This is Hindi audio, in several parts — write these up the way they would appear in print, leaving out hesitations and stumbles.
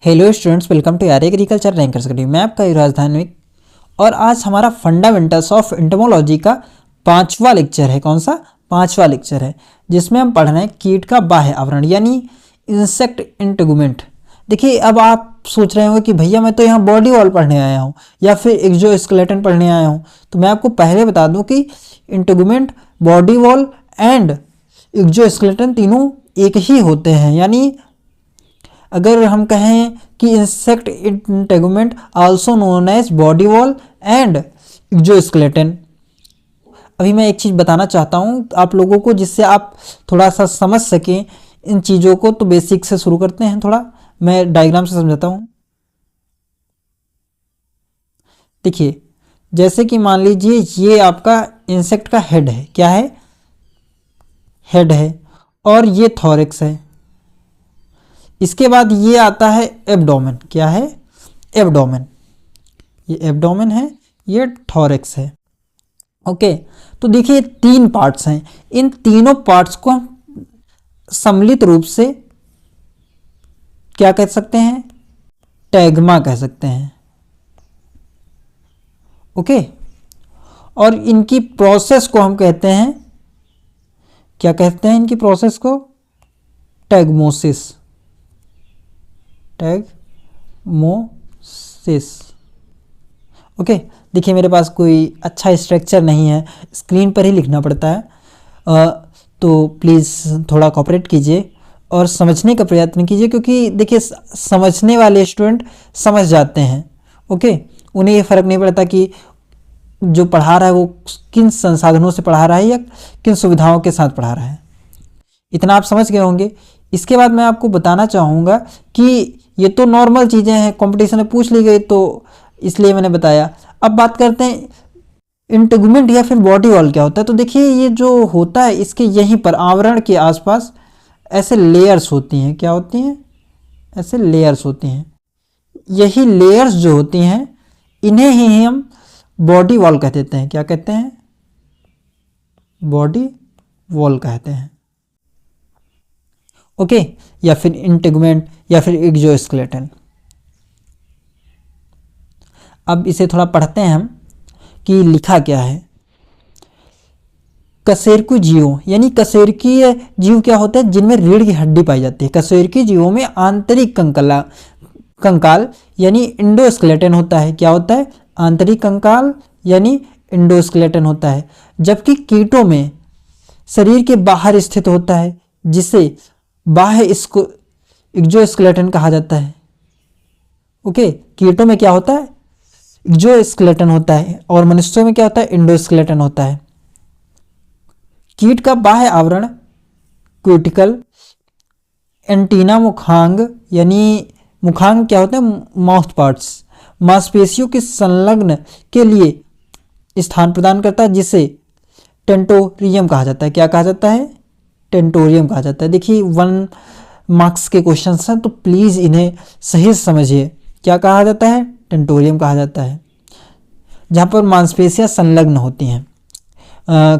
हेलो स्टूडेंट्स, वेलकम टू यार एग्रीकल्चर रैंकर्स अकेडमी। मैं आपका युवराज धार्मिक और आज हमारा फंडामेंटल्स ऑफ एंटोमोलॉजी का 5वां लेक्चर है। कौन सा 5वां लेक्चर है, जिसमें हम पढ़ रहे हैं कीट का बाह्य आवरण यानी इंसेक्ट इंटेगुमेंट। देखिए, अब आप सोच रहे होंगे कि भैया मैं तो यहाँ बॉडी वॉल पढ़ने आया हूँ या फिर एक्सोस्केलेटन पढ़ने आया हूँ। तो मैं आपको पहले बता दूँ कि integument, body wall and exoskeleton तीनों एक ही होते हैं। यानी अगर हम कहें कि insect integument also known as body wall and exoskeleton. अभी मैं एक चीज़ बताना चाहता हूँ आप लोगों को, जिससे आप थोड़ा सा समझ सकें इन चीज़ों को। तो बेसिक से शुरू करते हैं, थोड़ा मैं डायग्राम से समझाता हूँ। देखिए, जैसे कि मान लीजिए ये आपका इंसेक्ट का हेड है। क्या है? हेड है। और ये थॉरैक्स है। इसके बाद ये आता है एब्डोमेन। क्या है? एब्डोमेन। ये एब्डोमेन है, ये थॉरैक्स है। ओके, तो देखिए तीन पार्ट्स हैं। इन तीनों पार्ट्स को हम सम्मिलित रूप से क्या कह सकते हैं? टैगमा कह सकते हैं। ओके, और इनकी प्रोसेस को हम कहते हैं, क्या कहते हैं इनकी प्रोसेस को? टैगमोसिस। टैगमोसिस। ओके, देखिए मेरे पास कोई अच्छा स्ट्रक्चर नहीं है, स्क्रीन पर ही लिखना पड़ता है। तो प्लीज़ थोड़ा कोऑपरेट कीजिए और समझने का प्रयत्न कीजिए, क्योंकि देखिए समझने वाले स्टूडेंट समझ जाते हैं। ओके, उन्हें ये फ़र्क नहीं पड़ता कि जो पढ़ा रहा है वो किन संसाधनों से पढ़ा रहा है या किन सुविधाओं के साथ पढ़ा रहा है। इतना आप समझ गए होंगे। इसके बाद मैं आपको बताना चाहूँगा कि ये तो नॉर्मल चीज़ें हैं, कंपटीशन में पूछ ली गई तो इसलिए मैंने बताया। अब बात करते हैं इंटेगुमेंट या फिर बॉडी वॉल क्या होता है। तो देखिए ये जो होता है, इसके यहीं पर आवरण के आसपास ऐसे लेयर्स होती हैं। क्या होती हैं? ऐसे लेयर्स होती हैं। यही लेयर्स जो होती हैं इन्हें ही हम बॉडी वॉल कह देते हैं। क्या कहते हैं? बॉडी वॉल कहते हैं। ओके, या फिर इंटेगुमेंट या फिर एक्सोस्केलेटन। अब इसे थोड़ा पढ़ते हैं हम कि लिखा क्या है। कशेरुकी जीवों, यानी कशेरुकी जीव क्या होते हैं? जिनमें रीढ़ की हड्डी पाई जाती है। कशेरुकी जीवों में आंतरिक कंकाल यानी इंडोस्केलेटन होता है। क्या होता है? आंतरिक कंकाल यानी इंडोस्केलेटन होता है। जबकि कीटों में शरीर के बाहर स्थित होता है, जिसे बाह्य एक्सोस्केलेटन कहा जाता है। ओके, कीटों में क्या होता है? एक्सोस्केलेटन होता है और मनुष्यों में क्या होता है? इंडोस्केलेटन होता है। कीट का बाह्य आवरण क्यूटिकल, एंटीना मुखांग, यानी मुखांग क्या होता है? माउथ पार्ट्स, मांसपेशियों के संलग्न के लिए स्थान प्रदान करता है, जिसे टेंटोरियम कहा जाता है। क्या कहा जाता है? टेंटोरियम कहा जाता है। देखिए 1 मार्क्स के क्वेश्चन हैं, तो प्लीज़ इन्हें सही से समझिए। क्या कहा जाता है? टेंटोरियम कहा जाता है। जहाँ पर मांसपेशियाँ संलग्न होती हैं।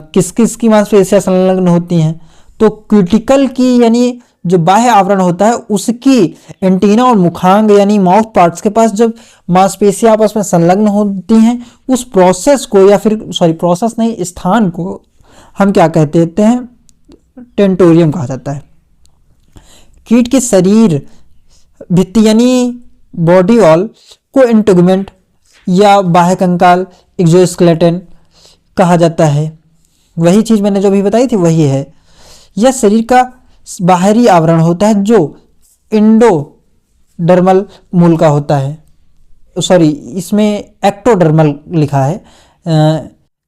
किस किस की मांसपेशियाँ संलग्न होती हैं? तो क्यूटिकल की, यानी जो बाह्य आवरण होता है उसकी एंटीना और मुखांग यानी माउथ पार्ट्स के पास जब मांसपेशियाँ आपस में संलग्न होती हैं, उस प्रोसेस को या फिर प्रोसेस नहीं, स्थान को हम क्या कहते हैं? टेंटोरियम कहा जाता है। कीट के शरीर भित्ति यानी बॉडी वॉल को इंटेगुमेंट या बाह्य कंकाल एक्सोस्केलेटन कहा जाता है। वही चीज़ मैंने जो भी बताई थी वही है। यह शरीर का बाहरी आवरण होता है जो एंडोडर्मल मूल का होता है। सॉरी, इसमें एक्टोडर्मल लिखा है,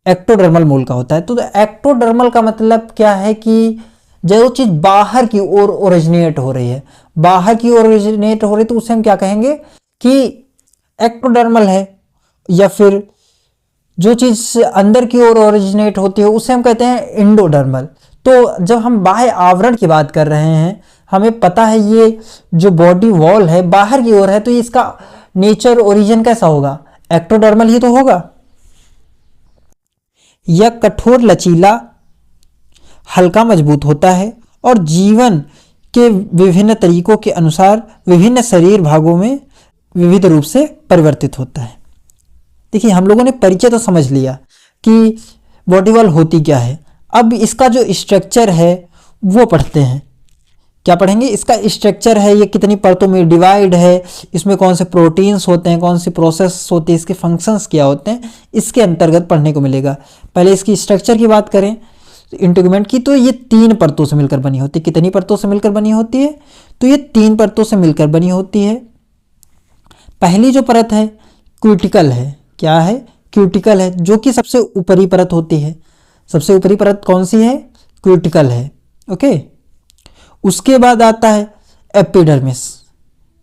एक्टोडर्मल मूल का होता है। तो एक्टोडर्मल का मतलब क्या है कि जो चीज़ बाहर की ओर ओरिजिनेट हो रही है, बाहर की ओर ओरिजिनेट हो रही है, तो उसे हम क्या कहेंगे कि एक्टोडर्मल है। या फिर जो चीज़ अंदर की ओर ओरिजिनेट होती है उसे हम कहते हैं एंडोडर्मल। तो जब हम बाह्य आवरण की बात कर रहे हैं, हमें पता है ये जो बॉडी वॉल है बाहर की ओर है, तो इसका नेचर ओरिजिन कैसा होगा? एक्टोडर्मल ही तो होगा। यह कठोर, लचीला, हल्का, मजबूत होता है और जीवन के विभिन्न तरीकों के अनुसार विभिन्न शरीर भागों में विविध रूप से परिवर्तित होता है। देखिए हम लोगों ने परिचय तो समझ लिया कि बॉडी वॉल होती क्या है। अब इसका जो स्ट्रक्चर है वो पढ़ते हैं। क्या पढ़ेंगे? इसका स्ट्रक्चर है, ये कितनी परतों में डिवाइड है, इसमें कौन से प्रोटीन्स होते हैं, कौन सी प्रोसेस होती है, इसके फंक्शंस क्या होते हैं, इसके अंतर्गत पढ़ने को मिलेगा। पहले इसकी स्ट्रक्चर की बात करें इंटीग्यूमेंट की, तो ये 3 परतों से मिलकर बनी होती है। कितनी परतों से मिलकर बनी होती है? तो ये 3 परतों से मिलकर बनी होती है। पहली जो परत है क्यूटिकल है। क्या है? क्यूटिकल है, जो कि सबसे ऊपरी परत होती है। सबसे ऊपरी परत कौन सी है? क्यूटिकल है। ओके, उसके बाद आता है एपिडर्मिस।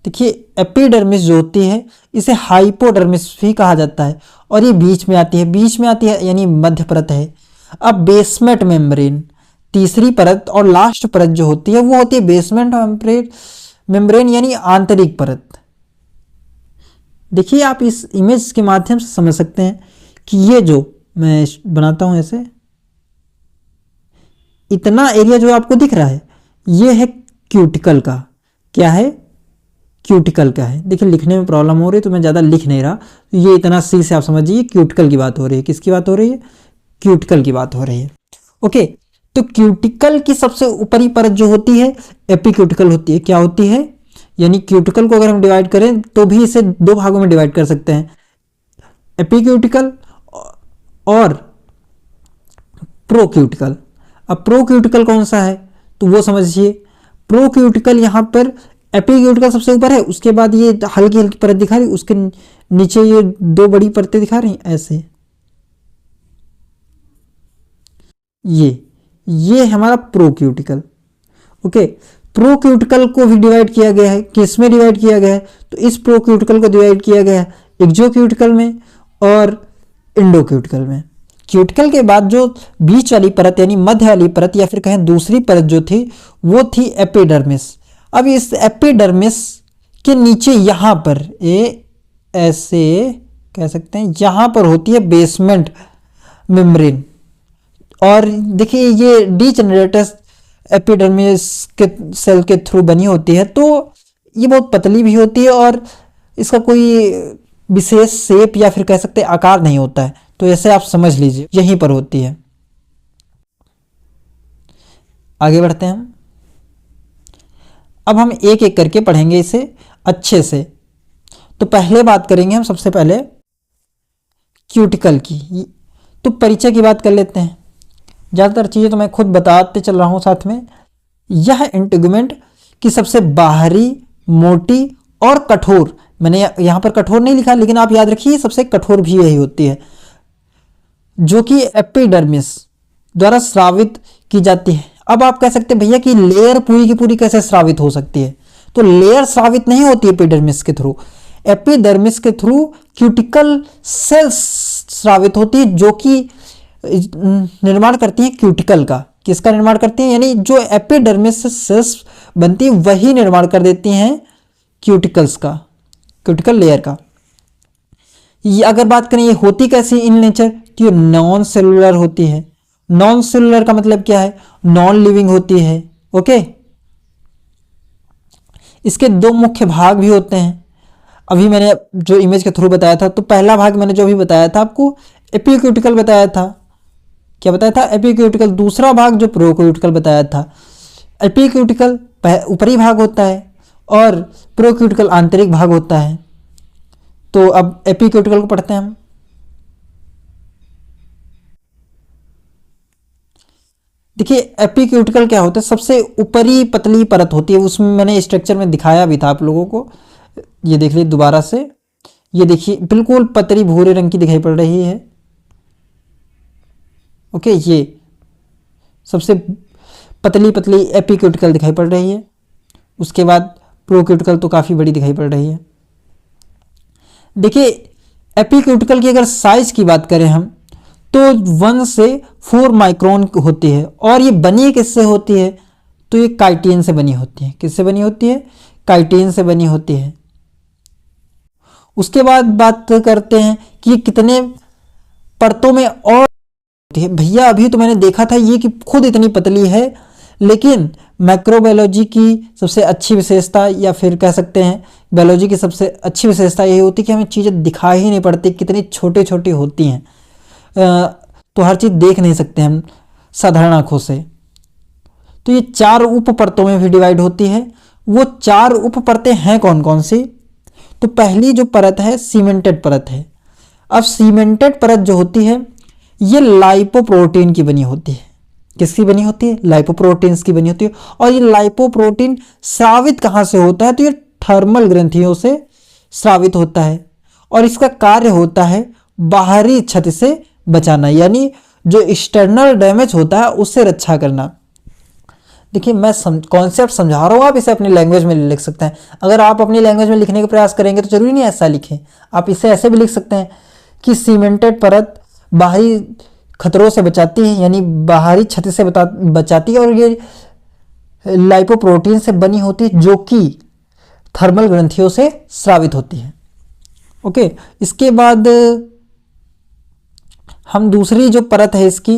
देखिए एपिडर्मिस जो होती है इसे हाइपोडर्मिस भी कहा जाता है, और ये बीच में आती है। बीच में आती है यानी मध्य परत है। अब बेसमेंट मेम्ब्रेन, तीसरी परत और लास्ट परत जो होती है वो होती है बेसमेंट मेम्ब्रेन यानी आंतरिक परत। देखिए आप इस इमेज के माध्यम से समझ सकते हैं कि ये जो मैं बनाता हूं ऐसे, इतना एरिया जो आपको दिख रहा है ये है क्यूटिकल का। क्या है? क्यूटिकल का है। देखिए लिखने में प्रॉब्लम हो रही है तो मैं ज़्यादा लिख नहीं रहा। ये इतना सी से आप समझिए क्यूटिकल की बात हो रही है। किसकी बात हो रही है? क्यूटिकल की बात हो रही है। ओके, तो क्यूटिकल की सबसे ऊपरी परत जो होती है एपिक्यूटिकल होती है। क्या होती है? यानी क्यूटिकल को अगर हम डिवाइड करें तो भी इसे 2 भागों में डिवाइड कर सकते हैं, एपिक्यूटिकल और प्रोक्यूटिकल। अब प्रोक्यूटिकल कौन सा है तो वो समझिए। प्रोक्यूटिकल यहाँ पर एपिक्यूटिकल सबसे ऊपर है, उसके बाद ये हल्की हल्की परत दिखा रही, उसके नीचे ये 2 बड़ी परतें दिखा रही ऐसे। ये हमारा प्रोक्यूटिकल। ओके, प्रोक्यूटिकल को भी डिवाइड किया गया है। किस में डिवाइड किया गया है? तो इस प्रोक्यूटिकल को डिवाइड किया गया है एक्सोक्यूटिकल में और इंडोक्यूटिकल में। क्यूटिकल के बाद जो बीच वाली परत यानी मध्य वाली परत या फिर कहें दूसरी परत जो थी वो थी एपिडर्मिस। अब इस एपिडर्मिस के नीचे यहाँ पर ऐसे कह सकते हैं, यहाँ पर होती है बेसमेंट मेम्ब्रेन। और देखिए ये डीजेनरेटस एपिडर्मिस के सेल के थ्रू बनी होती है, तो ये बहुत पतली भी होती है और इसका कोई विशेष शेप या फिर कह सकते हैं आकार नहीं होता है। तो ऐसे आप समझ लीजिए यहीं पर होती है। आगे बढ़ते हैं अब हम एक एक करके पढ़ेंगे इसे अच्छे से। तो पहले बात करेंगे हम सबसे पहले क्यूटिकल की। तो परिचय की बात कर लेते हैं। ज़्यादातर चीज़ें तो मैं खुद बताते चल रहा हूँ साथ में। यह इंटीग्यूमेंट की सबसे बाहरी, मोटी और कठोर, मैंने यहाँ पर कठोर नहीं लिखा लेकिन आप याद रखिए सबसे कठोर भी यही होती है, जो कि एपिडर्मिस द्वारा स्रावित की जाती है। अब आप कह सकते हैं भैया कि लेयर पूरी की पूरी कैसे स्रावित हो सकती है? तो लेयर स्रावित नहीं होती एपिडर्मिस के थ्रू। एपिडर्मिस के थ्रू क्यूटिकल सेल्स स्रावित होती है, जो कि निर्माण करती है क्यूटिकल का। किसका निर्माण करती हैं? यानी जो एपिडर्मिस से सेल्स बनती है वही निर्माण कर देती हैं क्यूटिकल्स का, क्यूटिकल लेयर का। ये अगर बात करें ये होती कैसी इन नेचर, तो ये नॉन सेलुलर होती है। नॉन सेलुलर का मतलब क्या है? नॉन लिविंग होती है। ओके, इसके 2 मुख्य भाग भी होते हैं। अभी मैंने जो इमेज के थ्रू बताया था, तो पहला भाग मैंने जो भी बताया था आपको एपिक्यूटिकल बताया था। क्या बताया था? एपिक्यूटिकल। दूसरा भाग जो प्रोक्यूटिकल बताया था। एपिक्यूटिकल ऊपरी भाग होता है और प्रोक्यूटिकल आंतरिक भाग होता है। तो अब एपिक्यूटिकल को पढ़ते हैं हम। देखिए एपिक्यूटिकल क्या होता है? सबसे ऊपरी पतली परत होती है। उसमें मैंने स्ट्रक्चर में दिखाया भी था आप लोगों को। ये देख लीजिए दोबारा से। ये देखिए बिल्कुल पतली भूरे रंग की दिखाई पड़ रही है। ओके, ये सबसे पतली पतली एपिक्यूटिकल दिखाई पड़ रही है। उसके बाद प्रोक्यूटिकल तो काफ़ी बड़ी दिखाई पड़ रही है। देखिए एपिक्यूटिकल की अगर साइज की बात करें हम, तो 1 से 4 माइक्रोन होती है। और ये बनी किससे होती है? तो ये काइटिन से बनी होती है। किससे बनी होती है? काइटिन से बनी होती है। उसके बाद बात करते हैं कि ये कितने परतों में और होती है। भैया अभी तो मैंने देखा था ये कि खुद इतनी पतली है, लेकिन माइक्रोबायोलॉजी की सबसे अच्छी विशेषता, या फिर कह सकते हैं बायोलॉजी की सबसे अच्छी विशेषता यही होती है कि हमें चीज़ें दिखाई ही नहीं पड़ती, कितनी छोटी छोटी होती हैं। तो हर चीज़ देख नहीं सकते हम साधारण आँखों से। तो ये 4 उप परतों में भी डिवाइड होती है। वो 4 उप परतें हैं कौन कौन सी? तो पहली जो परत है सीमेंटेड परत है। अब सीमेंटेड परत जो होती है ये लाइपोप्रोटीन की बनी होती है। किसकी बनी होती है? लाइपोप्रोटीन्स की बनी होती है। और ये लाइपोप्रोटीन स्रावित कहाँ से होता है? तो ये थर्मल ग्रंथियों से स्रावित होता है और इसका कार्य होता है बाहरी क्षति से बचाना, यानी जो एक्सटर्नल डैमेज होता है उससे रक्षा करना। देखिए मैं कॉन्सेप्ट समझा रहा हूँ, आप इसे अपनी लैंग्वेज में लिख सकते हैं। अगर आप अपनी लैंग्वेज में लिखने का प्रयास करेंगे तो जरूरी नहीं ऐसा लिखें, आप इसे ऐसे भी लिख सकते हैं कि सीमेंटेड परत बाहरी खतरों से बचाती है, यानी बाहरी क्षति से बचाती है, और ये लाइपोप्रोटीन से बनी होती है जो कि थर्मल ग्रंथियों से स्रावित होती है। ओके, इसके बाद हम दूसरी जो परत है इसकी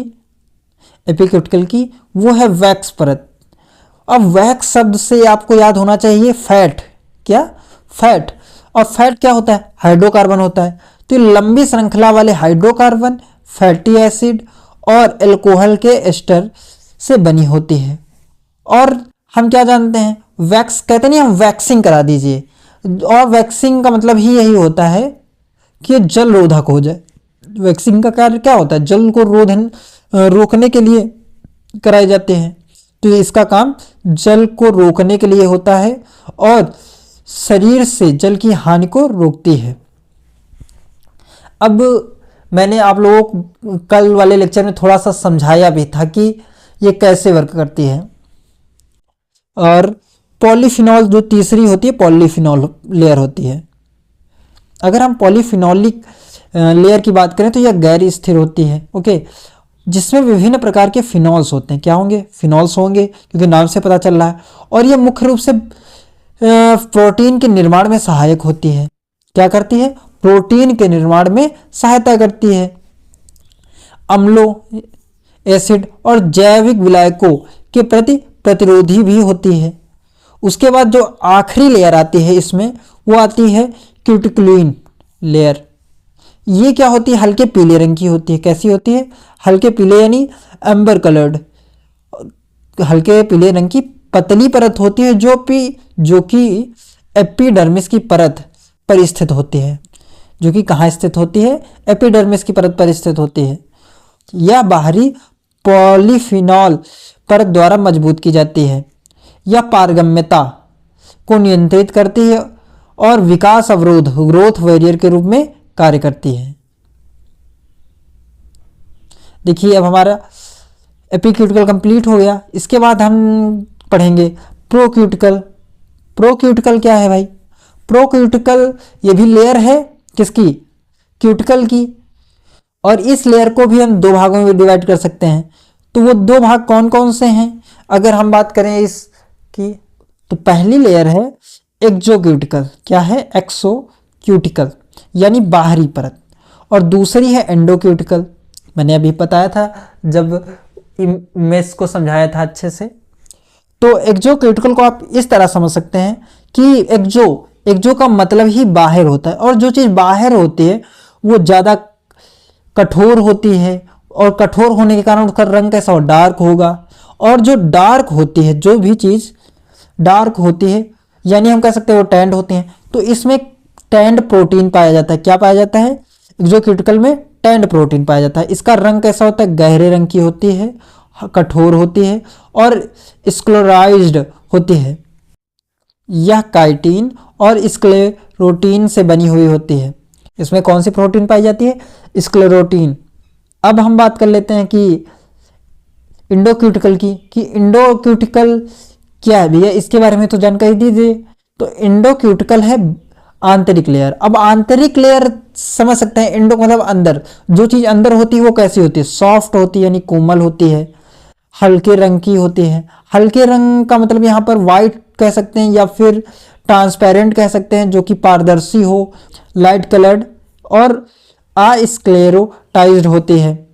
एपिक्यूटिकल की, वो है वैक्स परत। अब वैक्स शब्द से आपको याद होना चाहिए फैट। क्या? फैट। और फैट क्या होता है? हाइड्रोकार्बन होता है। तो ये लंबी श्रृंखला वाले हाइड्रोकार्बन, फैटी एसिड और अल्कोहल के एस्टर से बनी होती है। और हम क्या जानते हैं? वैक्स कहते नहीं, हम वैक्सिंग करा दीजिए। और वैक्सिंग का मतलब ही यही होता है कि ये जल रोधक हो जाए। वैक्सिंग का कार्य क्या होता है? जल को रोकने के लिए कराए जाते हैं। तो इसका काम जल को रोकने के लिए होता है और शरीर से जल की हानि को रोकती है। अब मैंने आप लोगों को कल वाले लेक्चर में थोड़ा सा समझाया भी था कि ये कैसे वर्क करती है। और पॉलीफिनॉल जो तीसरी होती है, पॉलीफिनॉल लेयर होती है। अगर हम पॉलीफिनॉलिक लेयर की बात करें तो यह गैर स्थिर होती है। ओके, जिसमें विभिन्न प्रकार के फिनॉल्स होते हैं। क्या होंगे? फिनॉल्स होंगे, क्योंकि नाम से पता चल रहा है। और यह मुख्य रूप से प्रोटीन के निर्माण में सहायक होती है। क्या करती है? प्रोटीन के निर्माण में सहायता करती है। अम्लों, एसिड और जैविक विलायकों के प्रति प्रतिरोधी भी होती है। उसके बाद जो आखिरी लेयर आती है इसमें, वो आती है क्यूटिकुलिन लेयर। ये क्या होती है? हल्के पीले रंग की होती है। कैसी होती है? हल्के पीले, यानी एम्बर कलर्ड, हल्के पीले रंग की पतली परत होती है जो कि एपिडर्मिस की परत पर स्थित होती है। जो कि कहाँ स्थित होती है? एपिडर्मिस की परत पर स्थित होती है। यह बाहरी पॉलीफिनॉल परत द्वारा मजबूत की जाती है। यह पारगम्यता को नियंत्रित करती है और विकास अवरोध, ग्रोथ बैरियर के रूप में कार्य करती है। देखिए अब हमारा एपिक्यूटिकल कंप्लीट हो गया। इसके बाद हम पढ़ेंगे प्रोक्यूटिकल। प्रोक्यूटिकल क्या है भाई? प्रोक्यूटिकल ये भी लेयर है किसकी? क्यूटिकल की। और इस लेयर को भी हम 2 भागों में डिवाइड कर सकते हैं। तो वो 2 भाग कौन कौन से हैं? अगर हम बात करें इसकी, तो पहली लेयर है एक्सोक्यूटिकल। क्या है? एक्सोक्यूटिकल, यानी बाहरी परत। और दूसरी है एंडोक्यूटिकल। मैंने अभी बताया था जब इमेज को समझाया था अच्छे से। तो एक्सोक्यूटिकल को आप इस तरह समझ सकते हैं कि एक्सो का मतलब ही बाहर होता है, और जो चीज़ बाहर होती है वो ज़्यादा कठोर होती है, और कठोर होने के कारण उसका रंग कैसा हो? डार्क होगा। और जो डार्क होती है, जो भी चीज़ डार्क होती है, यानी हम कह सकते हैं वो टैंड होती हैं। तो इसमें टैंड प्रोटीन पाया जाता है। क्या पाया जाता है? एक्सोक्यूटिकल में टैंड प्रोटीन पाया जाता है। इसका रंग कैसा होता है? गहरे रंग की होती है, कठोर होती है और स्क्लेराइज्ड होती है। यह काइटिन और स्क्लेरोटीन से बनी हुई होती है। इसमें कौन सी प्रोटीन पाई जाती है? स्क्लेरोटीन। अब हम बात कर लेते हैं कि इंडोक्यूटिकल की, कि इंडोक्यूटिकल क्या है भैया, इसके बारे में तो जानकारी दीजिए। तो इंडोक्यूटिकल है आंतरिक लेयर। अब आंतरिक लेयर समझ सकते हैं, इंडो मतलब अंदर। जो चीज़ अंदर होती है वो कैसी होती है? सॉफ्ट होती है, यानी कोमल होती है, हल्के रंग की होती है। हल्के रंग का मतलब यहाँ पर वाइट कह सकते हैं या फिर ट्रांसपेरेंट कह सकते हैं, जो कि पारदर्शी हो, लाइट कलर्ड और अस्क्लेरोटाइज्ड होती है।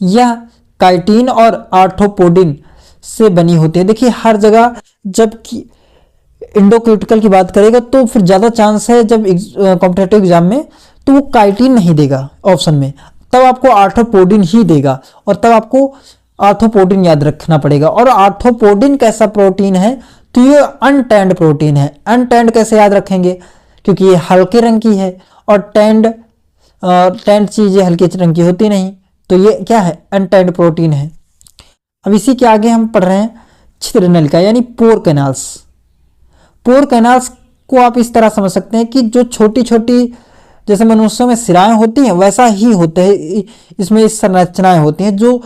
यह काइटिन और आर्थोपोडिन से बनी होती है। देखिए हर जगह जब इंडोक्यूटिकल की बात करेगा तो फिर ज़्यादा चांस है जब कॉम्पिटेटिव एग्जाम में तो वो काइटिन नहीं देगा ऑप्शन में, तब आपको आर्थ्रोपोडिन ही देगा और तब आपको आर्थ्रोपोडिन याद रखना पड़ेगा। और आर्थ्रोपोडिन कैसा प्रोटीन है, तो ये अनटैंड प्रोटीन है। अनटैंड कैसे याद रखेंगे, क्योंकि ये हल्के रंग की है और टैंड चीज़ें हल्के रंग की होती नहीं, तो ये क्या है, अनटैंड प्रोटीन है। अब इसी के आगे हम पढ़ रहे हैं छिद्र नलिका यानी पोर कैनाल्स। पोर कैनाल्स को आप इस तरह समझ सकते हैं कि जो छोटी छोटी जैसे मनुष्यों में सिराएं होती हैं वैसा ही होते हैं, इसमें इस संरचनाएं होती हैं जो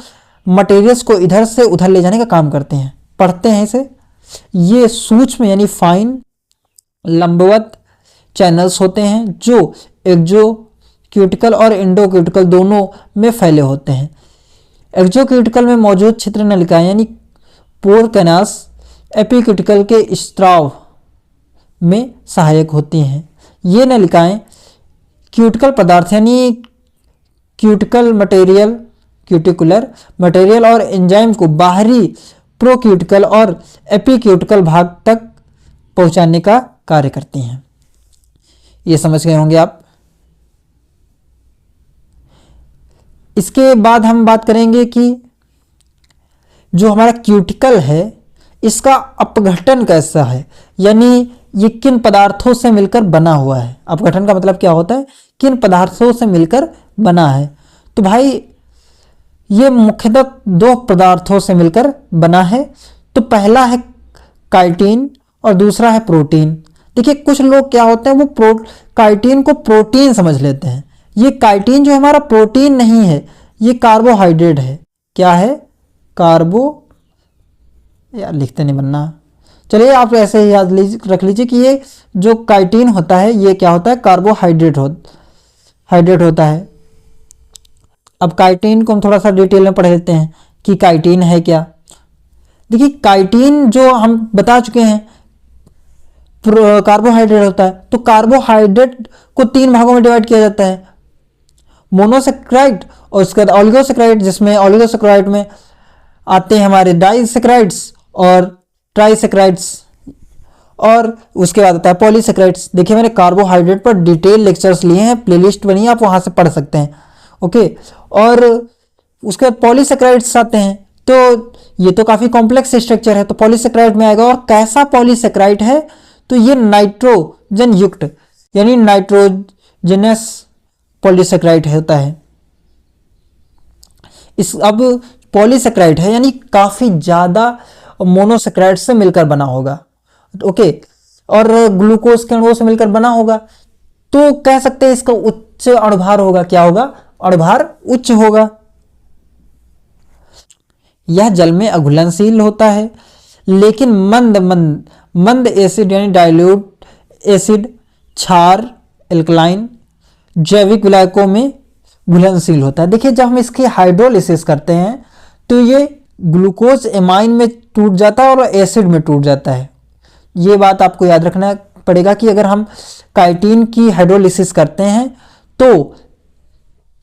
मटेरियल्स को इधर से उधर ले जाने का काम करते हैं। पढ़ते हैं इसे। ये सूक्ष्म यानी फाइन लंबवत चैनल्स होते हैं जो एक्सोक्यूटिकल और इंडोक्यूटिकल दोनों में फैले होते हैं। एक्सोक्यूटिकल में मौजूद छिद्र नलिकाएं यानी पोर कैनाल्स एपिक्यूटिकल के स्त्राव में सहायक होती हैं। ये नलिकाएं क्यूटिकल पदार्थ यानी क्यूटिकुलर मटेरियल और एंजाइम को बाहरी प्रोक्यूटिकल और एपिक्यूटिकल भाग तक पहुंचाने का कार्य करती हैं। ये समझ गए होंगे आप। इसके बाद हम बात करेंगे कि जो हमारा क्यूटिकल है इसका अपघटन कैसा है, यानी ये किन पदार्थों से मिलकर बना हुआ है। अपघटन का मतलब क्या होता है, किन पदार्थों से मिलकर बना है। तो भाई ये मुख्यतः दो पदार्थों से मिलकर बना है। तो पहला है काइटिन और दूसरा है प्रोटीन। देखिए कुछ लोग क्या होते हैं वो काइटिन को प्रोटीन समझ लेते हैं। ये काइटिन जो हमारा प्रोटीन नहीं है, ये कार्बोहाइड्रेट है। क्या है, यार लिखते नहीं बनना, चलिए आप ऐसे ही याद रख लीजिए कि ये जो काइटिन होता है ये क्या होता है, कार्बोहाइड्रेट होता है। अब काइटिन को हम थोड़ा सा डिटेल में पढ़ लेते हैं कि काइटिन है क्या। देखिए काइटिन जो हम बता चुके हैं कार्बोहाइड्रेट होता है। तो कार्बोहाइड्रेट को 3 भागों में डिवाइड किया जाता है, मोनोसेक्राइड और उसके बाद ऑलिगोसेक्राइड, जिसमें ऑलिगोसेक्राइड में आते हैं हमारे डाइसेक्राइड्स और ट्राइसेक्राइड्स, और उसके बाद आता है पॉलीसेक्राइड्स। देखिए मैंने कार्बोहाइड्रेट पर डिटेल लेक्चर्स लिए हैं, प्लेलिस्ट बनी है, आप वहां से पढ़ सकते हैं। ओके, और उसके बाद पॉलीसेक्राइड्स आते हैं। तो ये तो काफ़ी कॉम्प्लेक्स स्ट्रक्चर है, तो पॉलीसेक्राइड में आएगा। और कैसा पॉलीसेक्राइड है, तो ये नाइट्रोजन युक्त यानी नाइट्रोजनस पॉलीसेक्राइड होता है। अब पॉलीसेक्राइड है यानी काफ़ी ज़्यादा मोनोसेक्राइड से मिलकर बना होगा। ओके, और ग्लूकोज के अणुओं से मिलकर बना होगा, तो कह सकते हैं इसका उच्च अणुभार होगा। क्या होगा, अणुभार उच्च होगा। यह जल में अघुलनशील होता है, लेकिन मंद एसिड यानी डाइल्यूट एसिड, क्षार, एल्कलाइन, जैविक विलायकों में घुलनशील होता है। देखिए जब हम इसकी हाइड्रोलिसिस करते हैं तो ये ग्लूकोज एमाइन में टूट जाता है और एसिड में टूट जाता है। ये बात आपको याद रखना पड़ेगा कि अगर हम काइटिन की हाइड्रोलिसिस करते हैं तो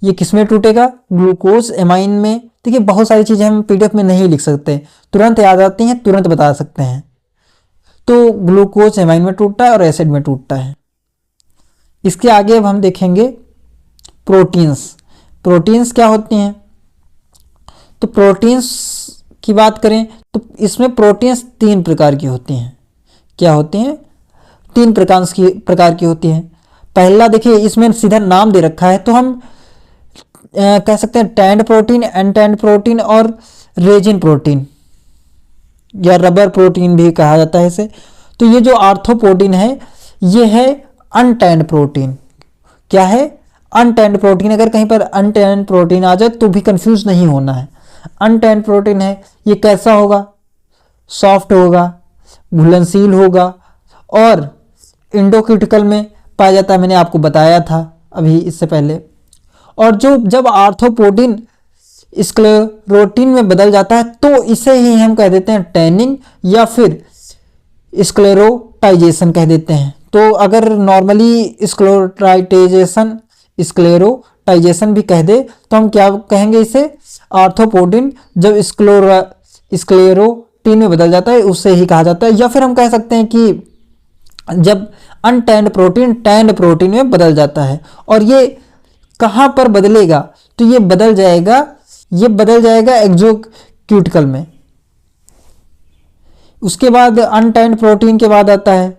ये किस में टूटेगा, ग्लूकोज एमाइन में। देखिए बहुत सारी चीज़ें हम पीडीएफ में नहीं लिख सकते, तुरंत याद आती हैं, तुरंत बता सकते हैं। तो ग्लूकोज एमाइन में टूटता है और एसिड में टूटता है। इसके आगे अब हम देखेंगे प्रोटीन्स क्या होती हैं। तो प्रोटीन्स की बात करें तो इसमें प्रोटीन्स 3 प्रकार की होती हैं। क्या होती हैं, 3 प्रकार की होती हैं। पहला देखिए इसमें सीधा नाम दे रखा है, तो हम कह सकते हैं टैंड प्रोटीन, एनटैंड प्रोटीन और रेजिन प्रोटीन या रबर प्रोटीन भी कहा जाता है इसे। तो ये जो आर्थ्रोपोडिन है ये है अनटैंड प्रोटीन। क्या है, अनटैंड प्रोटीन। अगर कहीं पर अनटैंड प्रोटीन आ जाए तो भी कंफ्यूज नहीं होना है। अनटैंड प्रोटीन है, ये कैसा होगा, सॉफ्ट होगा, घुलनशील होगा और इंडोक्यूटिकल में पाया जाता है। मैंने आपको बताया था अभी इससे पहले। और जब आर्थ्रोपोडिन स्क्लेरोटिन में बदल जाता है तो इसे ही हम कह देते हैं टैनिंग या फिर स्क्लेरोटाइजेशन कह देते हैं। तो अगर नॉर्मली स्क्लेरोटाइजेशन भी कह दे तो हम क्या कहेंगे इसे, आर्थ्रोपोडिन जब स्क्लेरोटिन में बदल जाता है, उससे ही कहा जाता है। या फिर हम कह सकते हैं कि जब अनटैंड प्रोटीन टैंड प्रोटीन में बदल जाता है। और ये कहाँ पर बदलेगा, तो ये बदल जाएगा एक्सोक्यूटिकल में। उसके बाद अनटैंड प्रोटीन के बाद आता है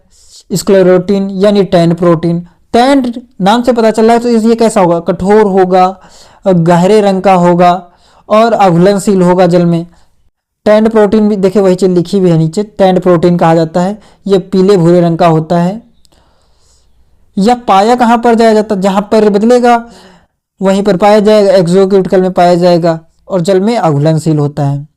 स्क्लेरोटिन यानी टैंड प्रोटीन। टैंड नाम से पता चल रहा है, तो ये कैसा होगा, कठोर होगा, गहरे रंग का होगा और अघुलनशील होगा जल में। टैंड प्रोटीन भी देखिए वही चीज लिखी हुई है नीचे, टैंड प्रोटीन कहा जाता है। ये पीले भूरे रंग का होता है। यह पाया कहाँ पर जाया जाता है, जहां पर बदलेगा वहीं पर पाया जाएगा, एक्सोक्यूटिकल में पाया जाएगा और जल में अघुलनशील होता है।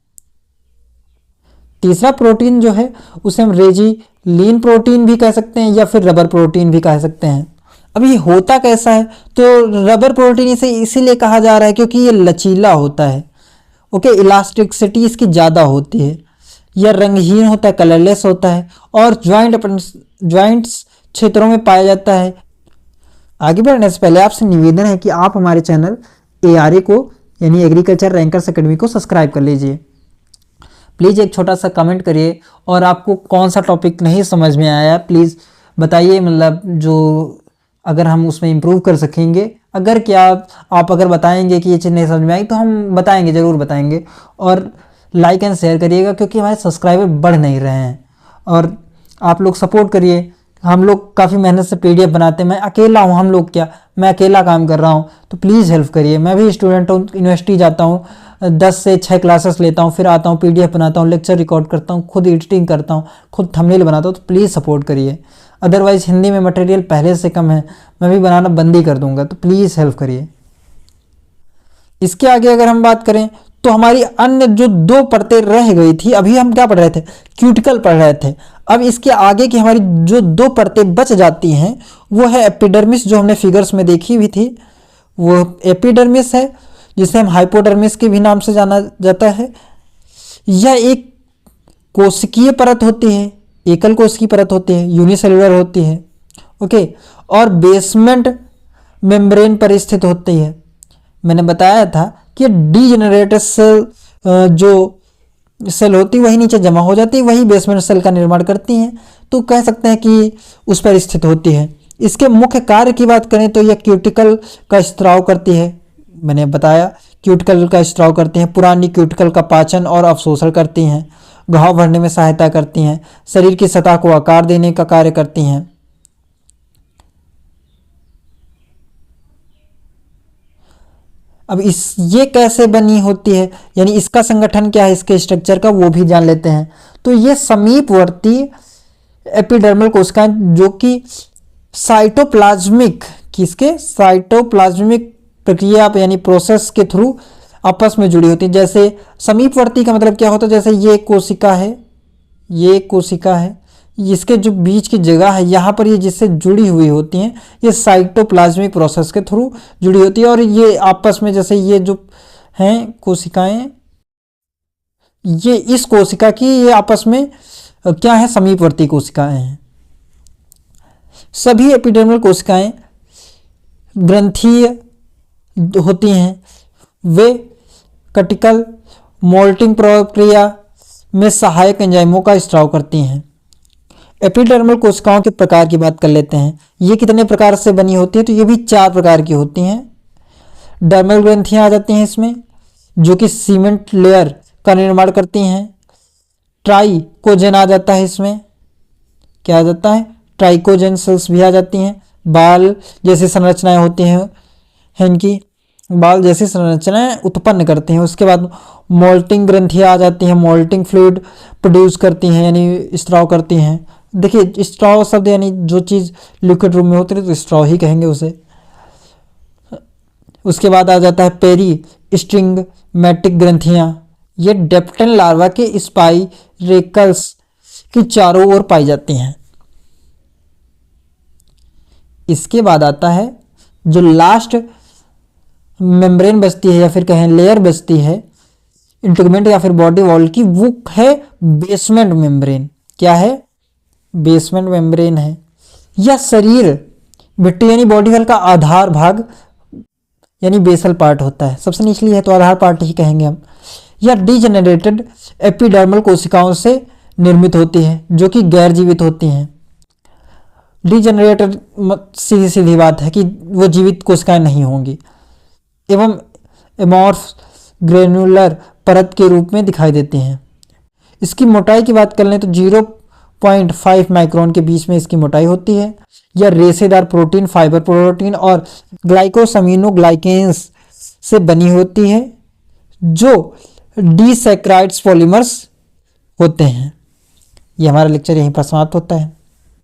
तीसरा प्रोटीन जो है उसे हम रेजिलीन प्रोटीन भी कह सकते हैं या फिर रबर प्रोटीन भी कह सकते हैं। अब ये होता कैसा है, तो रबर प्रोटीन इसे इसीलिए कहा जा रहा है क्योंकि ये लचीला होता है। ओके, इलास्टिसिटी इसकी ज़्यादा होती है। यह रंगहीन होता है, कलरलेस होता है और ज्वाइंट्स क्षेत्रों में पाया जाता है। आगे बढ़ने से पहले आपसे निवेदन है कि आप हमारे चैनल ARA को यानी एग्रीकल्चर रैंकर्स अकेडमी को सब्सक्राइब कर लीजिए। प्लीज़ एक छोटा सा कमेंट करिए और आपको कौन सा टॉपिक नहीं समझ में आया प्लीज़ बताइए, मतलब जो अगर हम उसमें इम्प्रूव कर सकेंगे। अगर क्या आप अगर बताएंगे कि ये चीज़ नहीं समझ में आई तो हम बताएंगे, ज़रूर बताएंगे। और लाइक एंड शेयर करिएगा क्योंकि हमारे सब्सक्राइबर बढ़ नहीं रहे हैं और आप लोग सपोर्ट करिए। हम लोग काफ़ी मेहनत से PDF बनाते हैं। मैं अकेला हूँ, मैं अकेला काम कर रहा हूँ, तो प्लीज़ हेल्प करिए। मैं भी स्टूडेंट हूँ, यूनिवर्सिटी जाता हूँ, 10 से 6 क्लासेस लेता हूँ, फिर आता हूँ PDF बनाता हूँ, लेक्चर रिकॉर्ड करता हूँ, खुद एडिटिंग करता हूँ, खुद थंबनेल बनाता हूँ, तो प्लीज़ सपोर्ट करिए। अदरवाइज़ हिंदी में मटेरियल पहले से कम है, मैं भी बनाना बंद ही कर दूंगा, तो प्लीज़ हेल्प करिए। इसके आगे अगर हम बात करें तो हमारी अन्य जो 2 परतें रह गई थी, अभी हम क्या पढ़ रहे थे, क्यूटिकल पढ़ रहे थे। अब इसके आगे की हमारी जो 2 परतें बच जाती हैं वो है एपिडर्मिस, जो हमने फिगर्स में देखी हुई थी, वो एपिडर्मिस है, जिसे हम हाइपोडर्मिस के भी नाम से जाना जाता है। यह एक कोशिकीय परत होती है, एकल कोशिकीय परत होती है, यूनिसेलुलर होती है। ओके, और बेसमेंट मेम्ब्रेन पर स्थित होती है। मैंने बताया था कि डीजेनरेटेड सेल जो सेल होती है वही नीचे जमा हो जाती है, वही बेसमेंट सेल का निर्माण करती हैं, तो कह सकते हैं कि उस पर स्थित होती है। इसके मुख्य कार्य की बात करें तो यह क्यूटिकल का स्त्राव करती है। मैंने बताया क्यूटिकल का स्त्राव करती हैं, पुरानी क्यूटिकल का पाचन और अवशोषण करती हैं, घाव भरने में सहायता करती हैं, शरीर की सतह को आकार देने का कार्य करती हैं। अब ये कैसे बनी होती है, यानी इसका संगठन क्या है, इसके स्ट्रक्चर का, वो भी जान लेते हैं। तो ये समीपवर्ती एपिडर्मल कोशिकाएं जो कि साइटोप्लाज्मिक प्रक्रिया यानी प्रोसेस के थ्रू आपस में जुड़ी होती है। जैसे समीपवर्ती का मतलब क्या होता है, जैसे ये कोशिका है, इसके जो बीच की जगह है यहाँ पर ये जिससे जुड़ी हुई होती हैं, ये साइटोप्लाज्मिक प्रोसेस के थ्रू जुड़ी होती है। और ये आपस में जैसे ये जो हैं कोशिकाएं, ये इस कोशिका की ये आपस में क्या है, समीपवर्ती कोशिकाएं हैं। सभी एपिडर्मल कोशिकाएं ग्रंथीय होती हैं। वे कटिकल मोल्टिंग प्रक्रिया में सहायक एंजाइमों का स्त्राव करती हैं। एपिडर्मल कोशिकाओं के प्रकार की बात कर लेते हैं। ये कितने प्रकार से बनी होती है, तो ये भी 4 प्रकार की होती हैं। डर्मल ग्रंथियां आ जाती हैं इसमें, जो कि सीमेंट लेयर का निर्माण करती हैं। ट्राइकोजेन आ जाता है इसमें, क्या आ जाता है, ट्राइकोजेन सेल्स भी आ जाती हैं। बाल जैसी संरचनाएं होती हैं, इनकी बाल जैसी संरचनाएं उत्पन्न करते हैं। उसके बाद मोल्टिंग ग्रंथियां आ जाती हैं, मोल्टिंग फ्लूइड प्रोड्यूस करती हैं यानी स्त्राव करती हैं। देखिए स्ट्रॉ शब्द यानी जो चीज़ लिक्विड रूप में होती है तो स्ट्रॉ ही कहेंगे उसे। उसके बाद आ जाता है पेरी स्ट्रिंगमैटिक ग्रंथियां, ये डेप्टन लार्वा के स्पाइरेकल्स की चारों ओर पाई जाती हैं। इसके बाद आता है जो लास्ट मेम्ब्रेन बचती है या फिर कहें लेयर बचती है इंटीग्यूमेंट या फिर बॉडी वॉल की, वो है बेसमेंट मेम्ब्रेन। क्या है, बेसमेंट मेम्ब्रेन है। यह शरीर मिट्टी यानी बॉडी वॉल का आधार भाग यानी बेसल पार्ट होता है। सबसे निचली है तो आधार पार्ट ही कहेंगे हम। या डीजेनरेटेड एपिडर्मल कोशिकाओं से निर्मित होती है जो कि गैर जीवित होती हैं। डीजेनरेटेड सीधी सीधी बात है कि वो जीवित कोशिकाएं नहीं होंगी, एवं एमॉर्फ ग्रेनुलर परत के रूप में दिखाई देती हैं। इसकी मोटाई की बात कर लें तो 0.5 माइक्रोन के बीच में इसकी मोटाई होती है। यह रेशेदार प्रोटीन, फाइबर प्रोटीन और ग्लाइकोसैमिनोग्लाइकेन्स से बनी होती है जो डिसैक्राइड्स पॉलीमर्स होते हैं। ये हमारा लेक्चर यहीं पर समाप्त होता है।